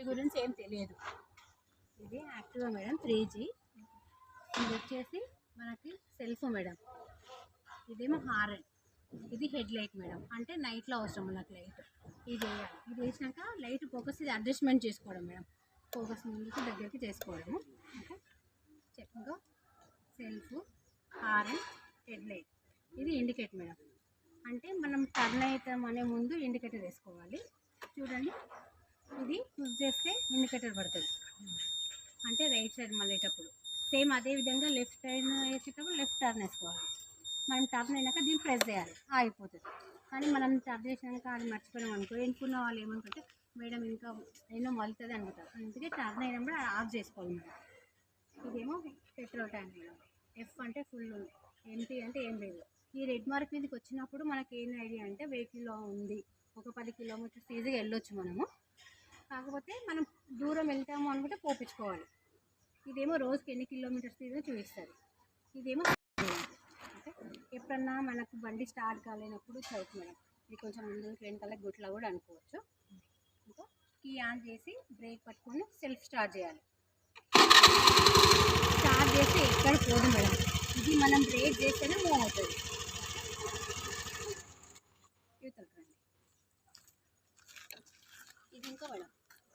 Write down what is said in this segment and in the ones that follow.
వీటి గురించి ఏం తెలియదు. ఇది యాక్టివా మేడం 3G. ఇది వచ్చేసి మనకి సెల్ఫ్ మేడం. ఇదేమో హారన్. ఇది హెడ్ లైట్ మేడం, అంటే నైట్లో అవసరం మనకు లైట్. ఇది వేయాలి. ఇది వేసినాక లైట్ ఫోకస్ ఇది అడ్జస్ట్మెంట్ చేసుకోవడం మేడం. ఫోకస్ ముందుకు దగ్గరికి చేసుకోవడము. ఓకే, చెక్గా సెల్ఫ్, హారన్, హెడ్ లైట్. ఇది ఇండికేట్ మేడం, అంటే మనం టర్న్ అవుతాం అనే ముందు ఇండికేటర్ వేసుకోవాలి. చూడండి, ఇది యూజ్ చేస్తే ఇండికేటర్ పడుతుంది, అంటే రైట్ సైడ్ మళ్ళేటప్పుడు. సేమ్ అదే విధంగా లెఫ్ట్ సైడ్ వేసేటప్పుడు లెఫ్ట్ టర్న్ వేసుకోవాలి. మనం టర్న్ అయినాక దీన్ని ప్రెస్ చేయాలి, ఆగిపోతుంది. కానీ మనం టర్న్ చేసినాక అది మర్చిపోయాం అనుకో, ఎన్నుకున్న వాళ్ళు ఏమనుకుంటే మేడం ఇంకా ఎన్నో మలుతుంది అనుకుంటారు. అందుకే టర్న్ అయినప్పుడు ఆఫ్ చేసుకోవాలి మేడం. ఇదేమో పెట్రోల్ ట్యాంక్ మేడం. ఎఫ్ అంటే ఫుల్, ఎంటీ అంటే ఏం లేదు. ఈ రెడ్ మార్క్ మీదకి వచ్చినప్పుడు మనకి ఏం ఐడియా అంటే వెహికల్లో ఉంది, ఒక 10 కిలోమీటర్స్ ఈజీగా వెళ్ళొచ్చు మనము. కాకపోతే మనం దూరం వెళ్తాము అనుకుంటే పోపించుకోవాలి. ఇదేమో రోజుకి ఎన్ని కిలోమీటర్స్ తీదో చూపిస్తుంది. ఇదేమో అంటే ఎప్పుడన్నా మనకు బండి స్టార్ట్ కాలేనప్పుడు చౌక్ మేడం. ఇది కొంచెం ముందుకు వెనకాల గుట్లా కూడా అనుకోవచ్చు. ఇంకా కీ ఆన్ చేసి బ్రేక్ పట్టుకొని సెల్ఫ్ స్టార్ట్ చేయాలి. స్టార్ట్ చేస్తే ఎక్కడ పోదు మేడం. ఇది మనం బ్రేక్ చేస్తేనే మూవ్ అవుతుంది. ఇది ఇంకా మేడం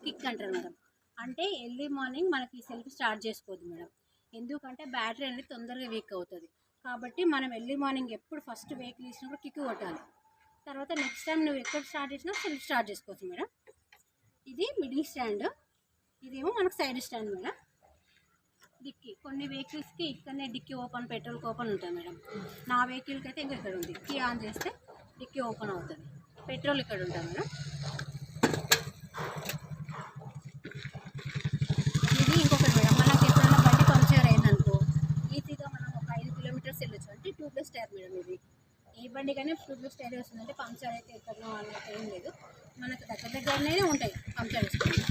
కిక్ అంటారు మేడం, అంటే ఎర్లీ మార్నింగ్ మనకి సెల్ఫ్ స్టార్ట్ చేసుకోవద్దు మేడం. ఎందుకంటే బ్యాటరీ అనేది తొందరగా వీక్ అవుతుంది. కాబట్టి మనం ఎర్లీ మార్నింగ్ ఎప్పుడు ఫస్ట్ వెహికల్ ఇచ్చినప్పుడు కిక్ కొట్టాలి. తర్వాత నెక్స్ట్ టైం నువ్వు ఎక్కడ స్టార్ట్ చేసినా సెల్ఫ్ స్టార్ట్ చేసుకోవచ్చు మేడం. ఇది మిడిల్ స్టాండ్, ఇదేమో మనకు సైడ్ స్టాండ్ మేడం. డిక్కీ కొన్ని వెహికల్స్కి ఇక్కడనే డిక్కీ ఓపెన్, పెట్రోల్కి ఓపెన్ ఉంటుంది మేడం. నా వెహికల్కి అయితే ఇంకా ఇక్కడ ఉంది. కీ ఆన్ చేస్తే డిక్కీ ఓపెన్ అవుతుంది. పెట్రోల్ ఇక్కడ ఉంటుంది మేడం. ఇది ఇంకొకటి మేడం, మనకి ఎప్పుడైనా బండి పంక్చర్ అయిందనుకో ఈజీగా మనం ఒక 5 కిలోమీటర్స్ వెళ్ళొచ్చు. అంటే ట్యూబ్లెస్ టైర్ మేడం. ఇది ఏ బండి కానీ ట్యూబ్లెస్ టైర్ వస్తుందంటే పంక్చర్ అయితే ఎక్కడో అన్నట్టు ఏం లేదు, మనకు దగ్గరనే ఉంటాయి పంక్చర్ వేసుకుంటాం.